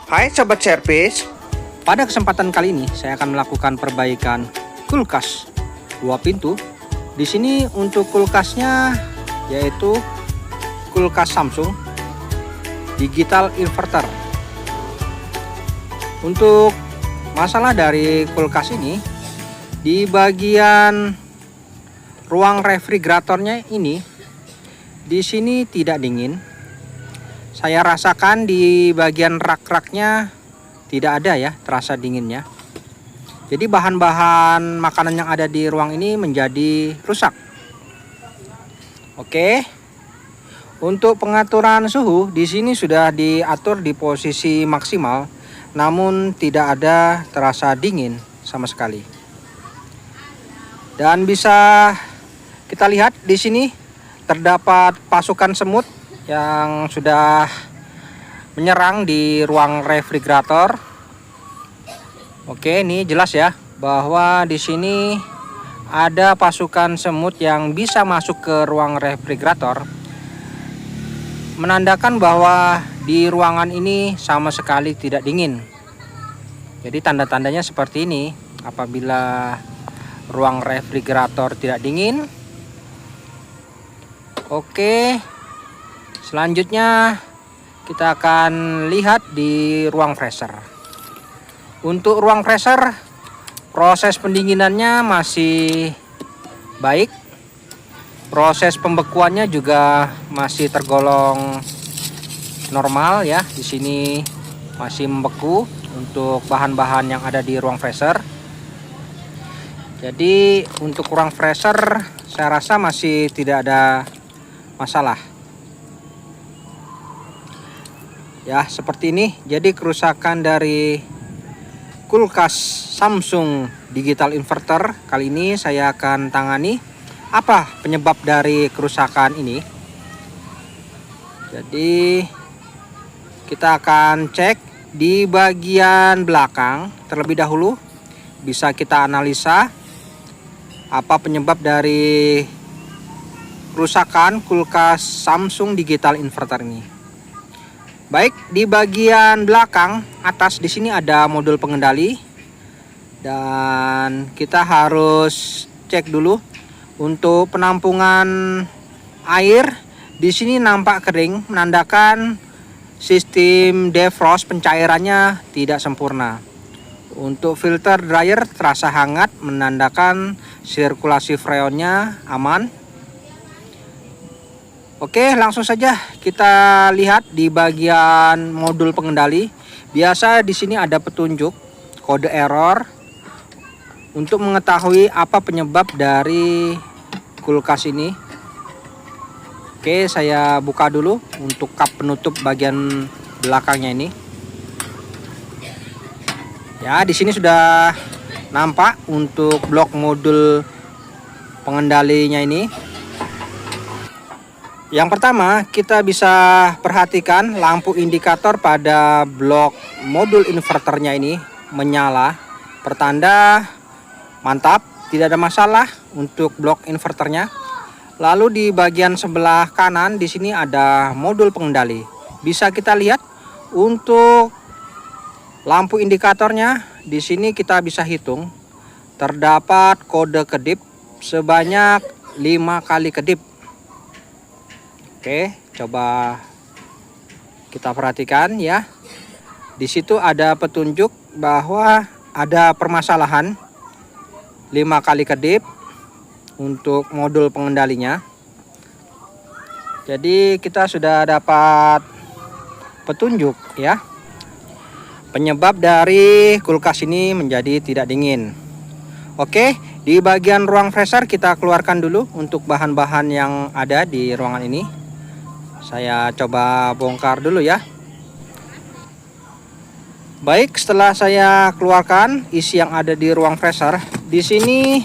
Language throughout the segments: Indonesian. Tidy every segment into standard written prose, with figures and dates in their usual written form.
Hai Sobat Servis. Pada kesempatan kali ini saya akan melakukan perbaikan kulkas 2 pintu. Di sini untuk kulkasnya yaitu kulkas Samsung digital inverter. Untuk masalah dari kulkas ini, di bagian ruang refrigeratornya ini di sini tidak dingin. Saya rasakan di bagian rak-raknya tidak ada ya terasa dinginnya. Jadi bahan-bahan makanan yang ada di ruang ini menjadi rusak. Oke. Untuk pengaturan suhu di sini sudah diatur di posisi maksimal, namun tidak ada terasa dingin sama sekali. Dan bisa kita lihat di sini terdapat pasukan semut yang sudah menyerang di ruang refrigerator. Oke, ini jelas ya bahwa di sini ada pasukan semut yang bisa masuk ke ruang refrigerator, menandakan bahwa di ruangan ini sama sekali tidak dingin. Jadi tanda-tandanya seperti ini. Apabila ruang refrigerator tidak dingin. Oke. Selanjutnya kita akan lihat di ruang freezer. Untuk ruang freezer, proses pendinginannya masih baik. Proses pembekuannya juga masih tergolong normal ya. Di sini masih membeku untuk bahan-bahan yang ada di ruang freezer. Jadi untuk ruang freezer saya rasa masih tidak ada masalah. Ya, seperti ini. Jadi kerusakan dari kulkas Samsung digital inverter kali ini saya akan tangani. Apa penyebab dari kerusakan ini? Jadi kita akan cek di bagian belakang terlebih dahulu. Bisa kita analisa apa penyebab dari kerusakan kulkas Samsung digital inverter ini. Baik, di bagian belakang atas di sini ada modul pengendali dan kita harus cek dulu untuk penampungan air. Di sini nampak kering, menandakan sistem defrost pencairannya tidak sempurna. Untuk filter dryer terasa hangat, menandakan sirkulasi freonnya aman. Oke, langsung saja kita lihat di bagian modul pengendali. Biasa di sini ada petunjuk kode error untuk mengetahui apa penyebab dari kulkas ini. Oke, saya buka dulu untuk kap penutup bagian belakangnya ini. Ya, di sini sudah nampak untuk blok modul pengendalinya ini. Yang pertama, kita bisa perhatikan lampu indikator pada blok modul inverternya ini menyala, pertanda mantap, tidak ada masalah untuk blok inverternya. Lalu di bagian sebelah kanan di sini ada modul pengendali. Bisa kita lihat untuk lampu indikatornya di sini kita bisa hitung terdapat kode kedip sebanyak 5 kali kedip. Oke, coba kita perhatikan ya. Di situ ada petunjuk bahwa ada permasalahan 5 kali kedip untuk modul pengendalinya. Jadi kita sudah dapat petunjuk ya. Penyebab dari kulkas ini menjadi tidak dingin. Oke, di bagian ruang freezer kita keluarkan dulu untuk bahan-bahan yang ada di ruangan ini. Saya coba bongkar dulu ya. Baik, setelah saya keluarkan isi yang ada di ruang freezer, di sini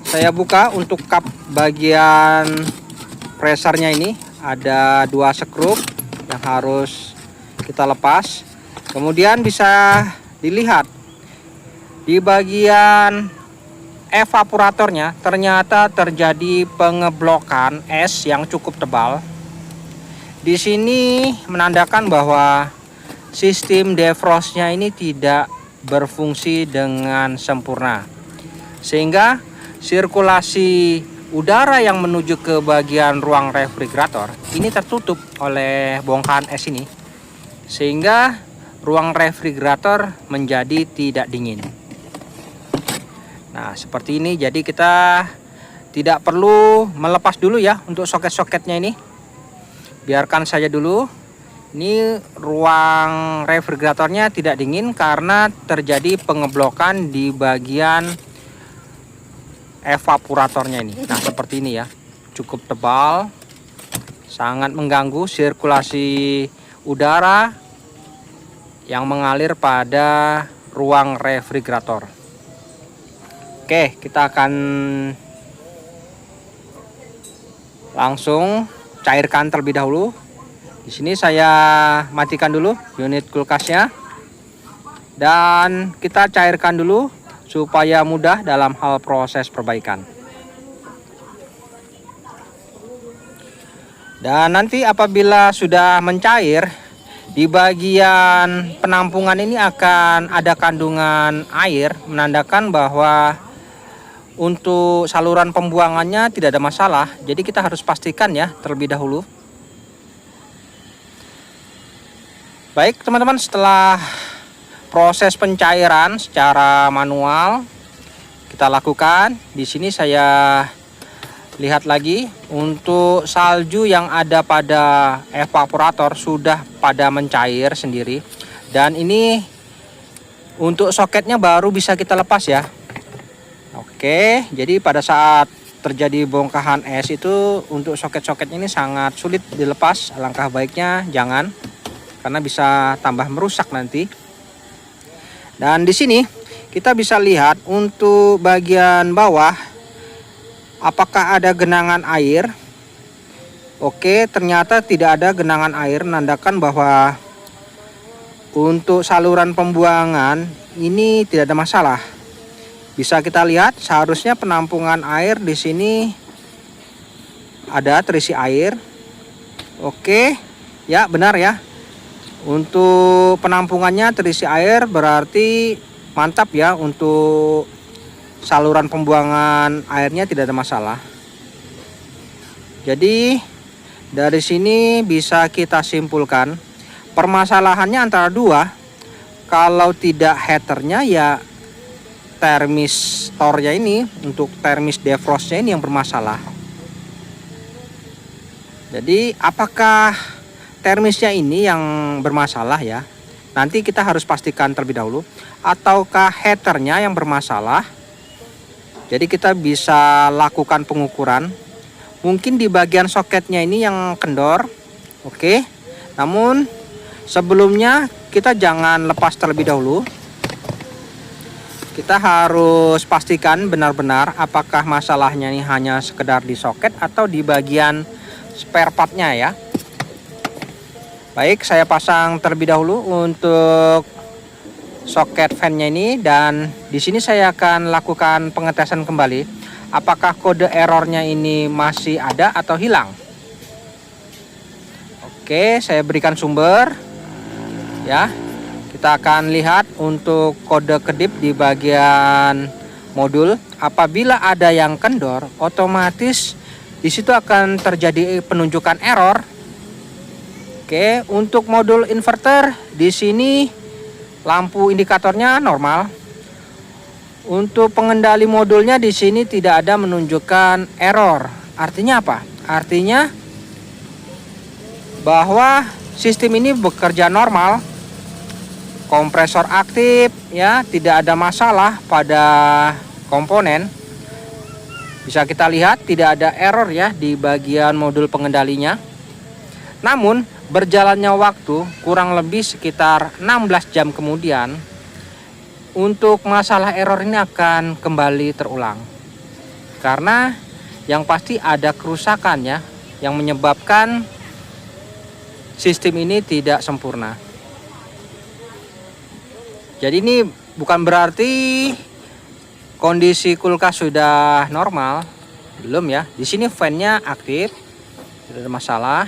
saya buka untuk kap bagian freezernya ini. Ada 2 skrup yang harus kita lepas. Kemudian bisa dilihat di bagian evaporatornya ternyata terjadi pengeblokan es yang cukup tebal. Di sini menandakan bahwa sistem defrostnya ini tidak berfungsi dengan sempurna, sehingga sirkulasi udara yang menuju ke bagian ruang refrigerator ini tertutup oleh bongkahan es ini, sehingga ruang refrigerator menjadi tidak dingin. Nah, seperti ini. Jadi kita tidak perlu melepas dulu ya untuk soket-soketnya ini. Biarkan saja dulu. Ini ruang refrigeratornya tidak dingin karena terjadi pengeblokan di bagian evaporatornya ini. Nah, seperti ini ya. Cukup tebal. Sangat mengganggu sirkulasi udara yang mengalir pada ruang refrigerator. Oke, kita akan langsung cairkan terlebih dahulu. Di sini saya matikan dulu unit kulkasnya, dan kita cairkan dulu supaya mudah dalam hal proses perbaikan. Dan nanti apabila sudah mencair, di bagian penampungan ini akan ada kandungan air, menandakan bahwa untuk saluran pembuangannya tidak ada masalah. Jadi kita harus pastikan ya terlebih dahulu. Baik teman-teman, setelah proses pencairan secara manual kita lakukan, di sini saya lihat lagi untuk salju yang ada pada evaporator sudah pada mencair sendiri, dan ini untuk soketnya baru bisa kita lepas ya. Oke, jadi pada saat terjadi bongkahan es itu untuk soket-soket ini sangat sulit dilepas. Alangkah baiknya jangan, karena bisa tambah merusak nanti. Dan di sini kita bisa lihat untuk bagian bawah apakah ada genangan air. Oke, ternyata tidak ada genangan air, menandakan bahwa untuk saluran pembuangan ini tidak ada masalah. Bisa kita lihat seharusnya penampungan air di sini ada terisi air. Oke, ya benar ya. Untuk penampungannya terisi air, berarti mantap ya. Untuk saluran pembuangan airnya tidak ada masalah. Jadi dari sini bisa kita simpulkan permasalahannya antara dua. Kalau tidak heaternya ya termistornya ini, untuk termis defrostnya ini yang bermasalah. Jadi apakah termisnya ini yang bermasalah ya? Nanti kita harus pastikan terlebih dahulu. Ataukah heaternya yang bermasalah? Jadi kita bisa lakukan pengukuran. Mungkin di bagian soketnya ini yang kendor. Oke. Namun sebelumnya kita jangan lepas terlebih dahulu. Kita harus pastikan benar-benar apakah masalahnya ini hanya sekedar di soket atau di bagian spare partnya ya. Baik, saya pasang terlebih dahulu untuk soket fan-nya ini, dan di sini saya akan lakukan pengetesan kembali apakah kode errornya ini masih ada atau hilang. Oke, saya berikan sumber ya. Kita akan lihat untuk kode kedip di bagian modul. Apabila ada yang kendor, otomatis di situ akan terjadi penunjukan error. Oke, untuk modul inverter di sini lampu indikatornya normal. Untuk pengendali modulnya di sini tidak ada menunjukkan error. Artinya apa? Artinya bahwa sistem ini bekerja normal. Kompresor aktif ya, tidak ada masalah pada komponen. Bisa kita lihat tidak ada error ya di bagian modul pengendalinya. Namun berjalannya waktu kurang lebih sekitar 16 jam kemudian, untuk masalah error ini akan kembali terulang. Karena yang pasti ada kerusakan ya, yang menyebabkan sistem ini tidak sempurna. Jadi ini bukan berarti kondisi kulkas sudah normal, belum ya. Di sini fan-nya aktif, tidak ada masalah.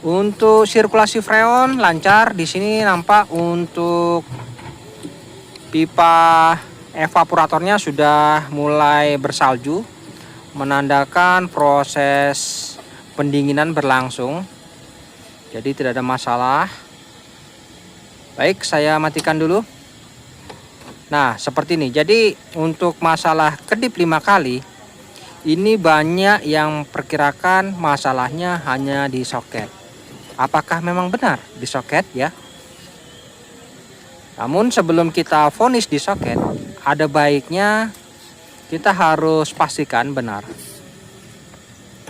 Untuk sirkulasi freon lancar. Di sini nampak untuk pipa evaporatornya sudah mulai bersalju, menandakan proses pendinginan berlangsung. Jadi tidak ada masalah. Baik, saya matikan dulu. Nah, seperti ini. Jadi untuk masalah kedip 5 kali, ini banyak yang perkirakan masalahnya hanya di soket. Apakah memang benar di soket ya? Namun sebelum kita vonis di soket, ada baiknya kita harus pastikan benar.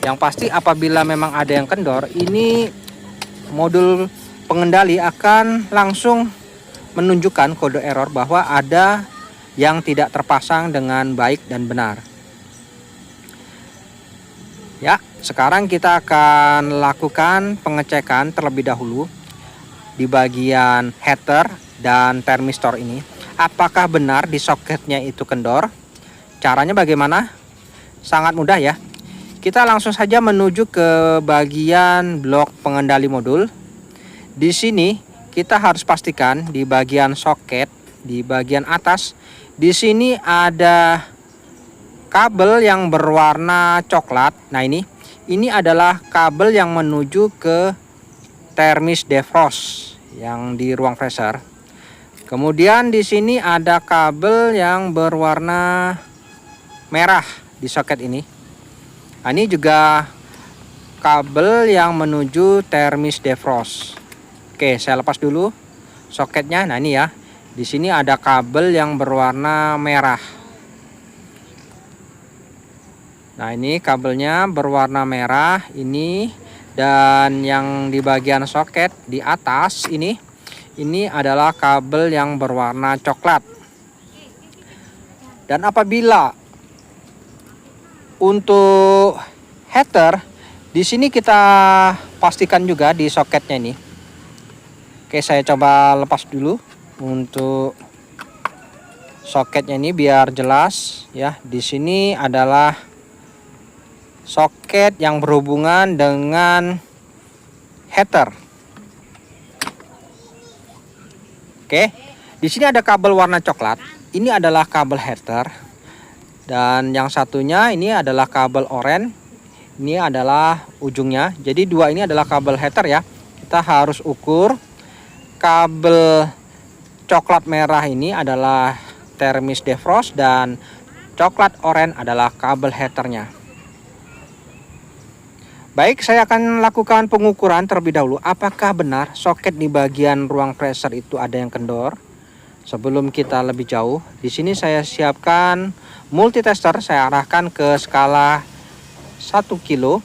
Yang pasti apabila memang ada yang kendor, ini modul pengendali akan langsung menunjukkan kode error bahwa ada yang tidak terpasang dengan baik dan benar. Ya, sekarang kita akan lakukan pengecekan terlebih dahulu di bagian heater dan termistor ini. Apakah benar di soketnya itu kendor? Caranya bagaimana? Sangat mudah ya. Kita langsung saja menuju ke bagian blok pengendali modul. Di sini kita harus pastikan di bagian soket, di bagian atas, di sini ada kabel yang berwarna coklat. Nah, ini adalah kabel yang menuju ke termis defrost yang di ruang freezer. Kemudian di sini ada kabel yang berwarna merah di soket ini. Nah, ini juga kabel yang menuju termis defrost. Oke, saya lepas dulu soketnya. Nah, ini ya. Di sini ada kabel yang berwarna merah. Nah, ini kabelnya berwarna merah ini, dan yang di bagian soket di atas ini adalah kabel yang berwarna coklat. Dan apabila untuk heater, di sini kita pastikan juga di soketnya ini. Oke, saya coba lepas dulu untuk soketnya ini biar jelas ya. Di sini adalah soket yang berhubungan dengan heater. Oke, di sini ada kabel warna coklat. Ini adalah kabel heater, dan yang satunya ini adalah kabel oranye. Ini adalah ujungnya. Jadi dua ini adalah kabel heater ya. Kita harus ukur kabel coklat merah ini adalah termis defrost, dan coklat oranye adalah kabel heaternya. Baik, saya akan lakukan pengukuran terlebih dahulu. Apakah benar soket di bagian ruang freezer itu ada yang kendor? Sebelum kita lebih jauh, di sini saya siapkan multitester. Saya arahkan ke skala 1 kilo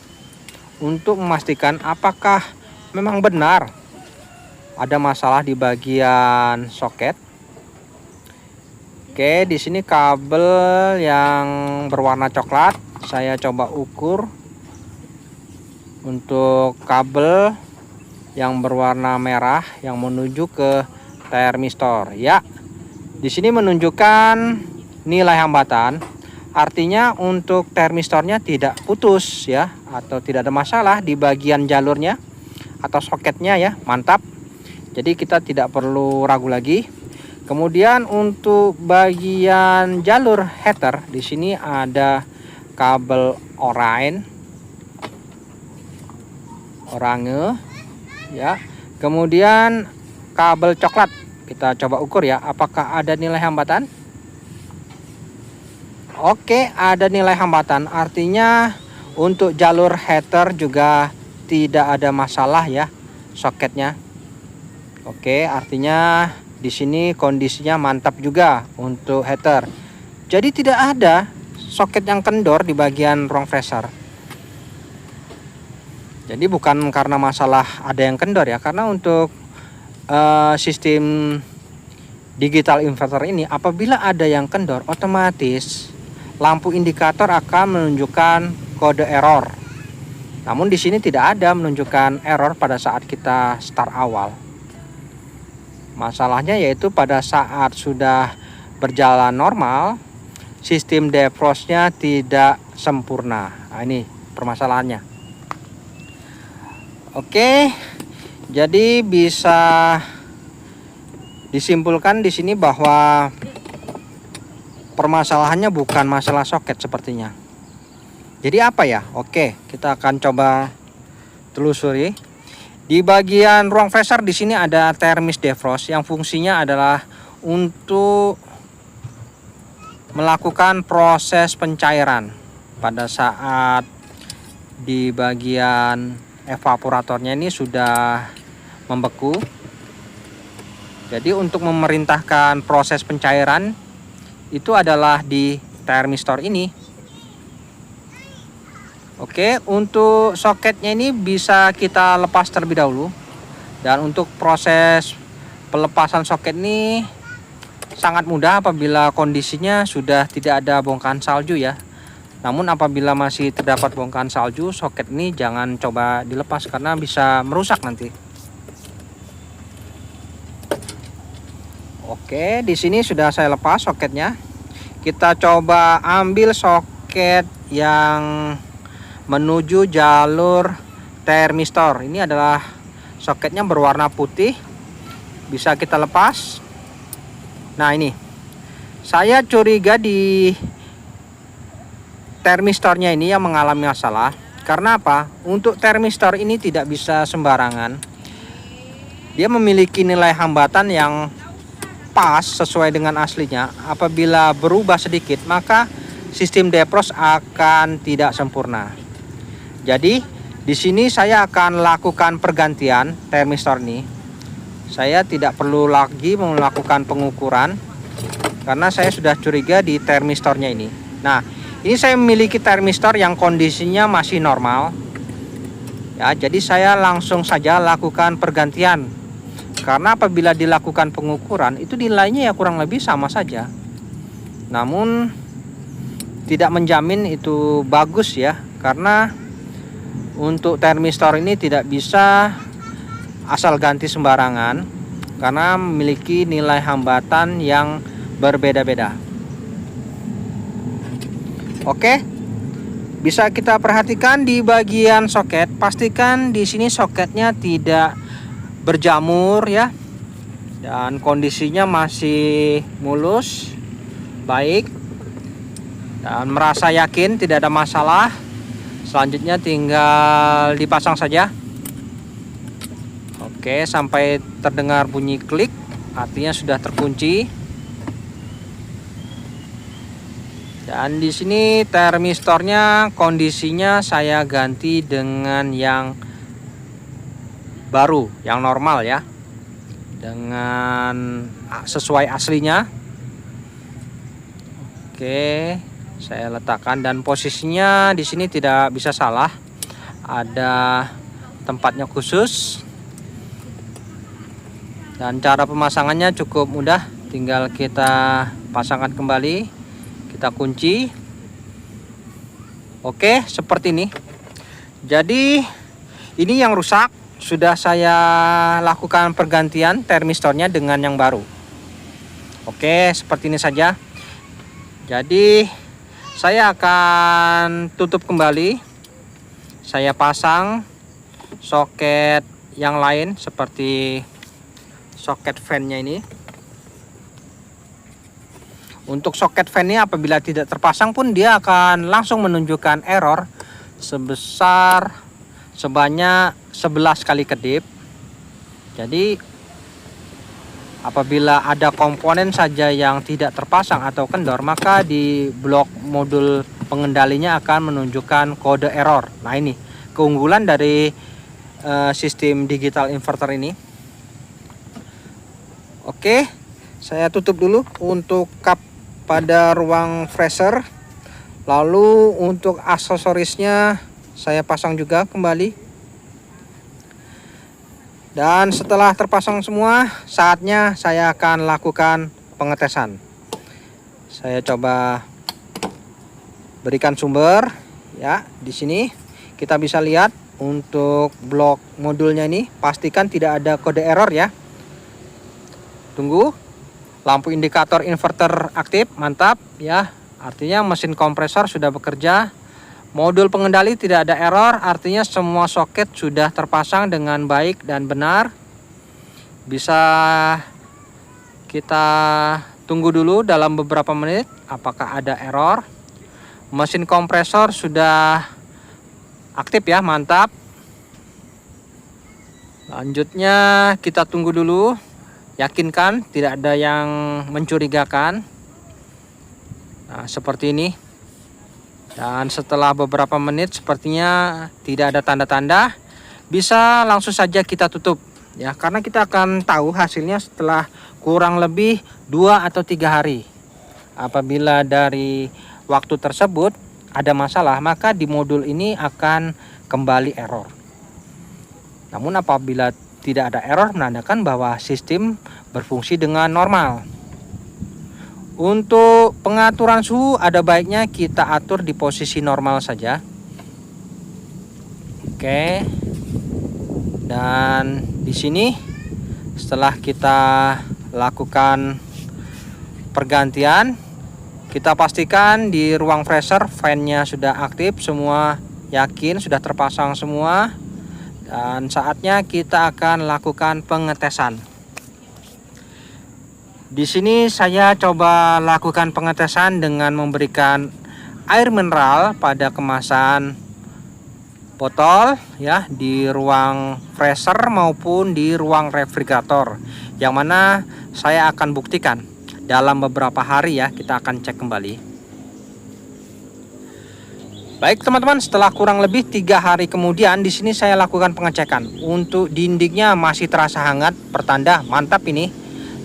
untuk memastikan apakah memang benar ada masalah di bagian soket. Oke, di sini kabel yang berwarna coklat saya coba ukur. Untuk kabel yang berwarna merah yang menuju ke termistor, ya, di sini menunjukkan nilai hambatan. Artinya untuk termistornya tidak putus ya, atau tidak ada masalah di bagian jalurnya atau soketnya ya. Mantap. Jadi kita tidak perlu ragu lagi. Kemudian untuk bagian jalur heater, di sini ada kabel oranye ya. Kemudian kabel coklat kita coba ukur ya, apakah ada nilai hambatan. Oke, ada nilai hambatan, artinya untuk jalur heater juga tidak ada masalah ya soketnya. Oke, artinya di sini kondisinya mantap juga untuk heater. Jadi tidak ada soket yang kendor di bagian ruang freezer. Jadi bukan karena masalah ada yang kendor ya, karena untuk sistem digital inverter ini apabila ada yang kendor, otomatis lampu indikator akan menunjukkan kode error. Namun di sini tidak ada menunjukkan error pada saat kita start awal. Masalahnya yaitu pada saat sudah berjalan normal, sistem defrostnya tidak sempurna. Nah, ini permasalahannya. Oke, jadi bisa disimpulkan di sini bahwa permasalahannya bukan masalah soket sepertinya. Jadi apa ya? Oke, kita akan coba telusuri. Di bagian ruang freezer di sini ada thermis defrost yang fungsinya adalah untuk melakukan proses pencairan pada saat di bagian evaporatornya ini sudah membeku. Jadi untuk memerintahkan proses pencairan itu adalah di thermistor ini. Oke, untuk soketnya ini bisa kita lepas terlebih dahulu. Dan untuk proses pelepasan soket ini sangat mudah apabila kondisinya sudah tidak ada bongkahan salju ya. Namun apabila masih terdapat bongkahan salju, soket ini jangan coba dilepas karena bisa merusak nanti. Oke, di sini sudah saya lepas soketnya. Kita coba ambil soket yang menuju jalur thermistor. Ini adalah soketnya berwarna putih. Bisa kita lepas. Nah, ini. Saya curiga di thermistornya ini yang mengalami masalah. Karena apa? Untuk thermistor ini tidak bisa sembarangan. Dia memiliki nilai hambatan yang pas sesuai dengan aslinya. Apabila berubah sedikit, maka sistem defrost akan tidak sempurna. Jadi di sini saya akan lakukan pergantian thermistor ini. Saya tidak perlu lagi melakukan pengukuran karena saya sudah curiga di thermistornya ini. Nah, ini saya memiliki thermistor yang kondisinya masih normal. Ya, jadi saya langsung saja lakukan pergantian. Karena apabila dilakukan pengukuran itu nilainya ya kurang lebih sama saja. Namun tidak menjamin itu bagus ya, karena untuk thermistor ini tidak bisa asal ganti sembarangan karena memiliki nilai hambatan yang berbeda-beda. Oke, bisa kita perhatikan di bagian soket. Pastikan di sini soketnya tidak berjamur ya, dan kondisinya masih mulus, baik, dan merasa yakin tidak ada masalah. Selanjutnya tinggal dipasang saja. Oke, sampai terdengar bunyi klik, artinya sudah terkunci. Dan di sini thermistornya kondisinya saya ganti dengan yang baru, yang normal ya, dengan sesuai aslinya. Oke, saya letakkan dan posisinya di sini tidak bisa salah. Ada tempatnya khusus. Dan cara pemasangannya cukup mudah, tinggal kita pasangkan kembali, kita kunci. Oke, seperti ini. Jadi ini yang rusak. Sudah saya lakukan pergantian thermistornya dengan yang baru. Oke, seperti ini saja. Jadi saya akan tutup kembali. Saya pasang soket yang lain seperti soket fan-nya ini. Untuk soket fan ini apabila tidak terpasang pun dia akan langsung menunjukkan error sebanyak 11 kali kedip. Jadi apabila ada komponen saja yang tidak terpasang atau kendor, maka di blok modul pengendalinya akan menunjukkan kode error. Nah, ini keunggulan dari sistem digital inverter ini. Oke, saya tutup dulu untuk kap pada ruang freezer. Lalu untuk aksesorisnya saya pasang juga kembali. Dan setelah terpasang semua, saatnya saya akan lakukan pengetesan. Saya coba berikan sumber ya. Di sini kita bisa lihat untuk blok modulnya ini, pastikan tidak ada kode error ya. Tunggu, lampu indikator inverter aktif, mantap ya. Artinya mesin kompresor sudah bekerja Modul pengendali tidak ada error, artinya semua soket sudah terpasang dengan baik dan benar. Bisa kita tunggu dulu dalam beberapa menit apakah ada error. Mesin kompresor sudah aktif ya, mantap. Lanjutnya kita tunggu dulu, yakinkan tidak ada yang mencurigakan. Nah, seperti ini. Dan setelah beberapa menit sepertinya tidak ada tanda-tanda, bisa langsung saja kita tutup ya, karena kita akan tahu hasilnya setelah kurang lebih 2 atau 3 hari. Apabila dari waktu tersebut ada masalah, maka di modul ini akan kembali error. Namun apabila tidak ada error, menandakan bahwa sistem berfungsi dengan normal. Untuk pengaturan suhu ada baiknya kita atur di posisi normal saja. Oke. Dan di sini setelah kita lakukan pergantian, kita pastikan di ruang freezer fan-nya sudah aktif semua, yakin sudah terpasang semua. Dan saatnya kita akan lakukan pengetesan. Di sini saya coba lakukan pengetesan dengan memberikan air mineral pada kemasan botol ya, di ruang freezer maupun di ruang refrigerator, yang mana saya akan buktikan dalam beberapa hari ya, kita akan cek kembali. Baik teman-teman, setelah kurang lebih 3 hari kemudian di sini saya lakukan pengecekan. Untuk dindingnya masih terasa hangat, pertanda mantap ini,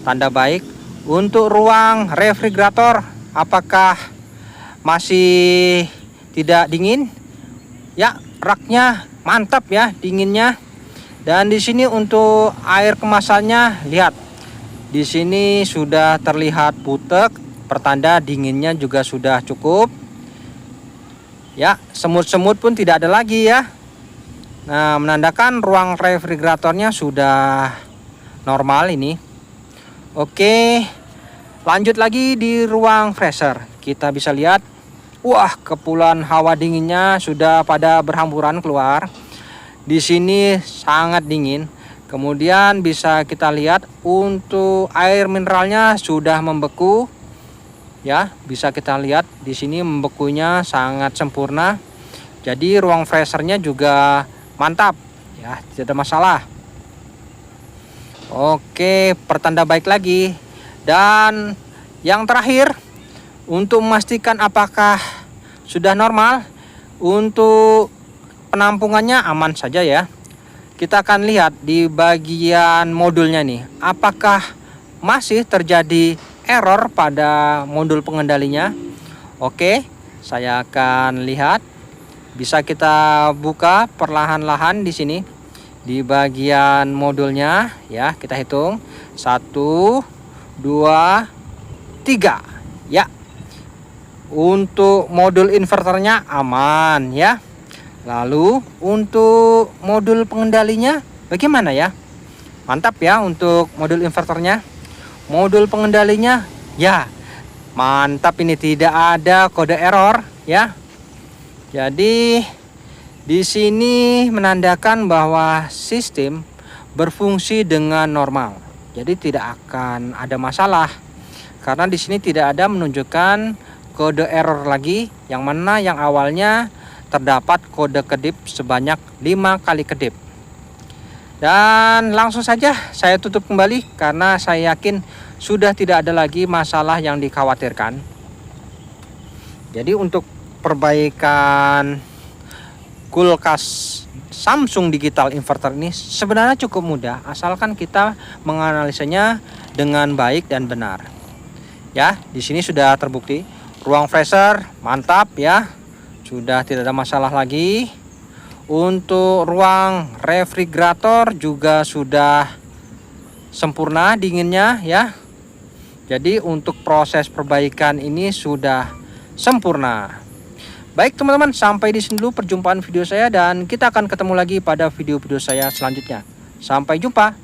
tanda baik. Untuk ruang refrigerator apakah masih tidak dingin? Ya, raknya mantap ya dinginnya. Dan di sini untuk air kemasannya, lihat. Di sini sudah terlihat putek, pertanda dinginnya juga sudah cukup. Ya, semut-semut pun tidak ada lagi ya. Nah, menandakan ruang refrigeratornya sudah normal ini. Oke, lanjut lagi di ruang freezer. Kita bisa lihat, wah, kepulan hawa dinginnya sudah pada berhamburan keluar. Di sini sangat dingin. Kemudian bisa kita lihat untuk air mineralnya sudah membeku. Ya, bisa kita lihat di sini membekunya sangat sempurna. Jadi ruang freezernya juga mantap ya, tidak ada masalah. Oke, pertanda baik lagi. Dan yang terakhir, untuk memastikan apakah sudah normal, untuk penampungannya aman saja ya. Kita akan lihat di bagian modulnya nih, apakah masih terjadi error pada modul pengendalinya. Oke, saya akan lihat. Bisa kita buka perlahan-lahan di sini. Di bagian modulnya ya, kita hitung 1, 2, 3 ya. Untuk modul inverternya aman ya. Lalu untuk modul pengendalinya bagaimana ya? Mantap ya untuk modul inverternya. Modul pengendalinya ya mantap, ini tidak ada kode error ya. Jadi di sini menandakan bahwa sistem berfungsi dengan normal. Jadi tidak akan ada masalah. Karena di sini tidak ada menunjukkan kode error lagi, yang mana yang awalnya terdapat kode kedip sebanyak 5 kali kedip. Dan langsung saja saya tutup kembali karena saya yakin sudah tidak ada lagi masalah yang dikhawatirkan. Jadi untuk perbaikan kulkas Samsung Digital Inverter ini sebenarnya cukup mudah, asalkan kita menganalisanya dengan baik dan benar. Ya, di sini sudah terbukti. Ruang freezer mantap ya, sudah tidak ada masalah lagi. Untuk ruang refrigerator juga sudah sempurna dinginnya ya. Jadi untuk proses perbaikan ini sudah sempurna. Baik teman-teman, sampai di sini dulu perjumpaan video saya, dan kita akan ketemu lagi pada video-video saya selanjutnya. Sampai jumpa.